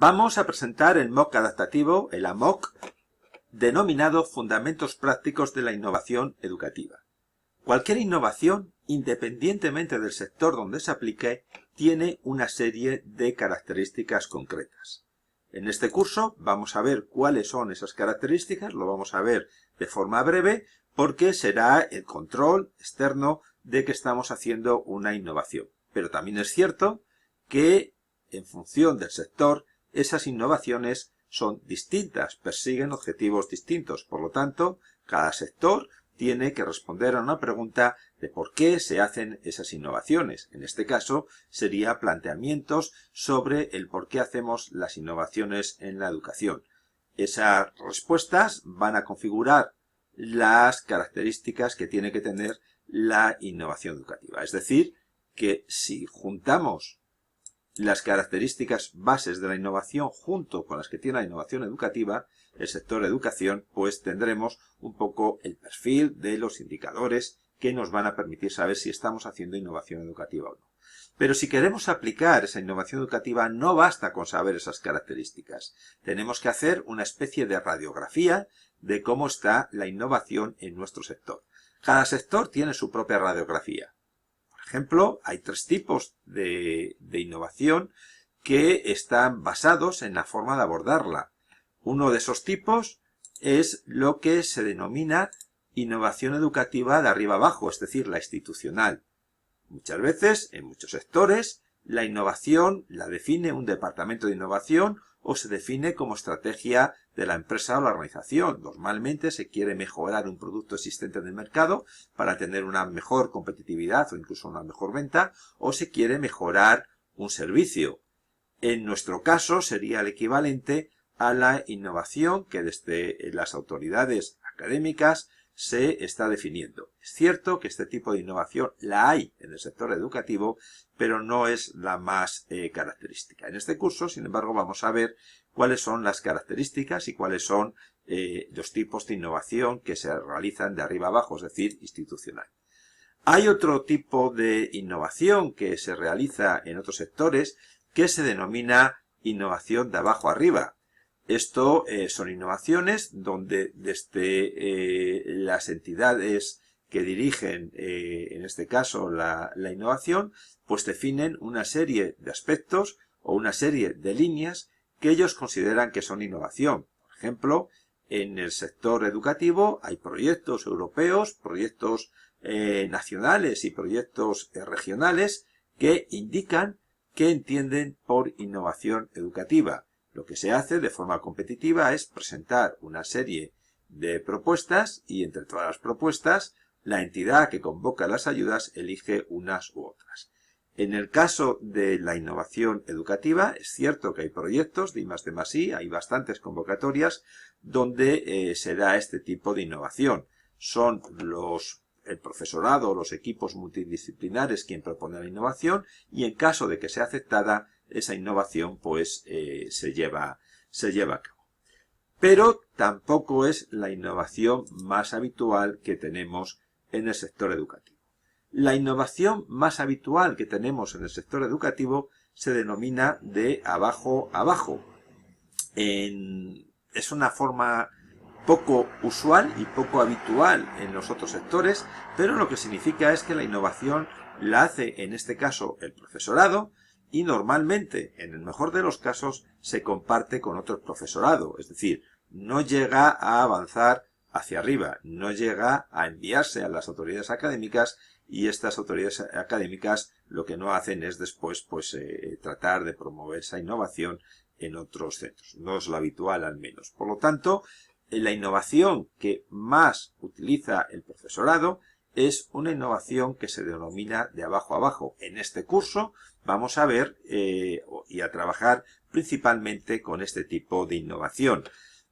Vamos a presentar el MOOC adaptativo, el AMOOC, denominado Fundamentos Prácticos de la Innovación Educativa. Cualquier innovación, independientemente del sector donde se aplique, tiene una serie de características concretas. En este curso vamos a ver cuáles son esas características, lo vamos a ver de forma breve, porque será el control externo de que estamos haciendo una innovación. Pero también es cierto que, en función del sector, esas innovaciones son distintas, persiguen objetivos distintos. Por lo tanto, cada sector tiene que responder a una pregunta de por qué se hacen esas innovaciones. En este caso, sería planteamientos sobre el por qué hacemos las innovaciones en la educación. Esas respuestas van a configurar las características que tiene que tener la innovación educativa. Es decir, que si juntamos las características bases de la innovación junto con las que tiene la innovación educativa, el sector educación, pues tendremos un poco el perfil de los indicadores que nos van a permitir saber si estamos haciendo innovación educativa o no. Pero si queremos aplicar esa innovación educativa, no basta con saber esas características. Tenemos que hacer una especie de radiografía de cómo está la innovación en nuestro sector. Cada sector tiene su propia radiografía. Por ejemplo, hay tres tipos de innovación que están basados en la forma de abordarla. Uno de esos tipos es lo que se denomina innovación educativa de arriba abajo, es decir, la institucional. Muchas veces, en muchos sectores, la innovación la define un departamento de innovación o se define como estrategia de la empresa o la organización. Normalmente se quiere mejorar un producto existente en el mercado para tener una mejor competitividad o incluso una mejor venta, o se quiere mejorar un servicio. En nuestro caso sería el equivalente a la innovación que desde las autoridades académicas se está definiendo. Es cierto que este tipo de innovación la hay en el sector educativo, pero no es la más característica. En este curso, sin embargo, vamos a ver cuáles son las características y cuáles son los tipos de innovación que se realizan de arriba abajo, es decir, institucional. Hay otro tipo de innovación que se realiza en otros sectores que se denomina innovación de abajo arriba. Esto son innovaciones donde desde las entidades que dirigen, en este caso, la innovación, pues definen una serie de aspectos o una serie de líneas que ellos consideran que son innovación. Por ejemplo, en el sector educativo hay proyectos europeos, proyectos nacionales y proyectos regionales que indican qué entienden por innovación educativa. Lo que se hace de forma competitiva es presentar una serie de propuestas y entre todas las propuestas la entidad que convoca las ayudas elige unas u otras. En el caso de la innovación educativa es cierto que hay proyectos de I+D+I, hay bastantes convocatorias donde se da este tipo de innovación. Son el profesorado o los equipos multidisciplinares quien propone la innovación y en caso de que sea aceptada esa innovación pues se lleva a cabo. Pero tampoco es la innovación más habitual que tenemos en el sector educativo. La innovación más habitual que tenemos en el sector educativo se denomina de abajo a abajo. Es una forma poco usual y poco habitual en los otros sectores, pero lo que significa es que la innovación la hace en este caso el profesorado y normalmente, en el mejor de los casos, se comparte con otro profesorado, es decir, no llega a avanzar hacia arriba, no llega a enviarse a las autoridades académicas y estas autoridades académicas lo que no hacen es después pues tratar de promover esa innovación en otros centros. No es lo habitual al menos. Por lo tanto, la innovación que más utiliza el profesorado es una innovación que se denomina de abajo a abajo. En este curso vamos a ver y a trabajar principalmente con este tipo de innovación.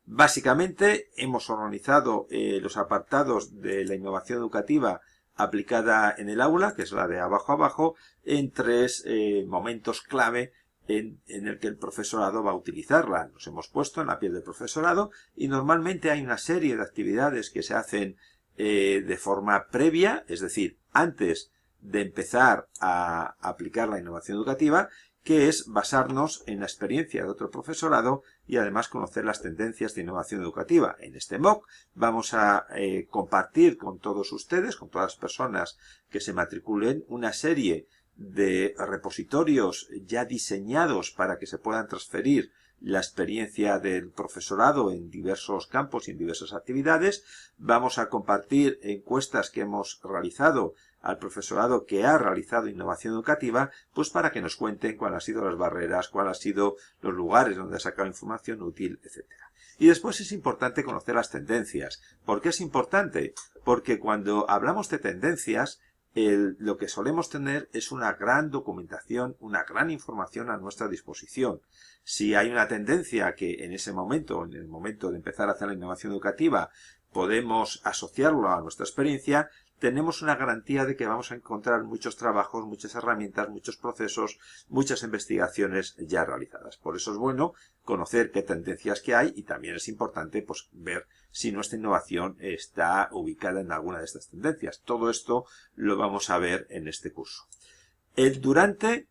Básicamente hemos organizado los apartados de la innovación educativa aplicada en el aula, que es la de abajo a abajo, en tres momentos clave en el que el profesorado va a utilizarla. Nos hemos puesto en la piel del profesorado y normalmente hay una serie de actividades que se hacen de forma previa, es decir, antes de empezar a aplicar la innovación educativa, que es basarnos en la experiencia de otro profesorado y además conocer las tendencias de innovación educativa. En este MOOC vamos a compartir con todos ustedes, con todas las personas que se matriculen, una serie de repositorios ya diseñados para que se puedan transferir la experiencia del profesorado en diversos campos y en diversas actividades. Vamos a compartir encuestas que hemos realizado al profesorado que ha realizado innovación educativa, pues para que nos cuenten cuáles han sido las barreras, cuáles han sido los lugares donde ha sacado información útil, etcétera. Y después es importante conocer las tendencias. ¿Por qué es importante? Porque cuando hablamos de tendencias, lo que solemos tener es una gran documentación, una gran información a nuestra disposición. Si hay una tendencia que en ese momento, en el momento de empezar a hacer la innovación educativa, podemos asociarlo a nuestra experiencia, tenemos una garantía de que vamos a encontrar muchos trabajos, muchas herramientas, muchos procesos, muchas investigaciones ya realizadas. Por eso es bueno conocer qué tendencias que hay y también es importante pues, ver si nuestra innovación está ubicada en alguna de estas tendencias. Todo esto lo vamos a ver en este curso. El durante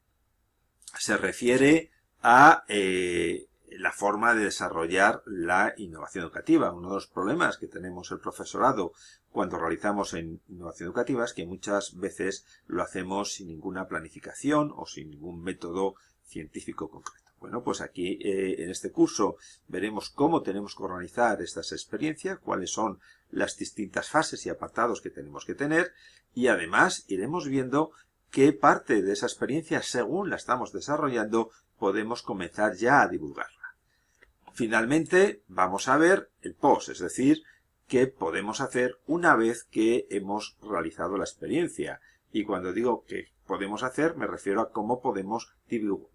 se refiere a la forma de desarrollar la innovación educativa. Uno de los problemas que tenemos el profesorado cuando realizamos en innovación educativa es que muchas veces lo hacemos sin ninguna planificación o sin ningún método científico concreto. Bueno, pues aquí en este curso veremos cómo tenemos que organizar estas experiencias, cuáles son las distintas fases y apartados que tenemos que tener y además iremos viendo qué parte de esa experiencia, según la estamos desarrollando, podemos comenzar ya a divulgarla. Finalmente, vamos a ver el post, es decir, qué podemos hacer una vez que hemos realizado la experiencia. Y cuando digo que podemos hacer, me refiero a cómo podemos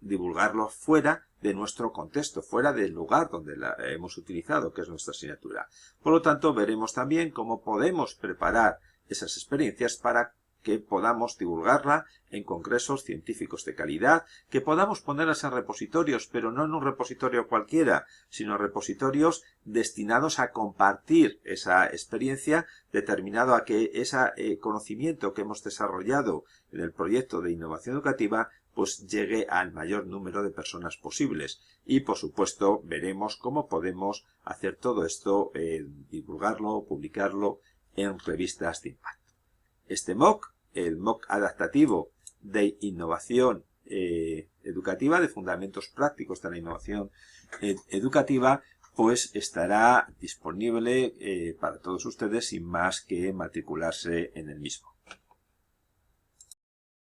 divulgarlo fuera de nuestro contexto, fuera del lugar donde la hemos utilizado, que es nuestra asignatura. Por lo tanto, veremos también cómo podemos preparar esas experiencias para que podamos divulgarla en congresos científicos de calidad, que podamos ponerlas en repositorios, pero no en un repositorio cualquiera, sino repositorios destinados a compartir esa experiencia, determinado a que ese conocimiento que hemos desarrollado en el proyecto de innovación educativa pues llegue al mayor número de personas posibles. Y por supuesto veremos cómo podemos hacer todo esto, divulgarlo, publicarlo en revistas de impacto. Este MOOC, el MOOC adaptativo de innovación educativa, de fundamentos prácticos de la innovación educativa, pues estará disponible para todos ustedes sin más que matricularse en el mismo.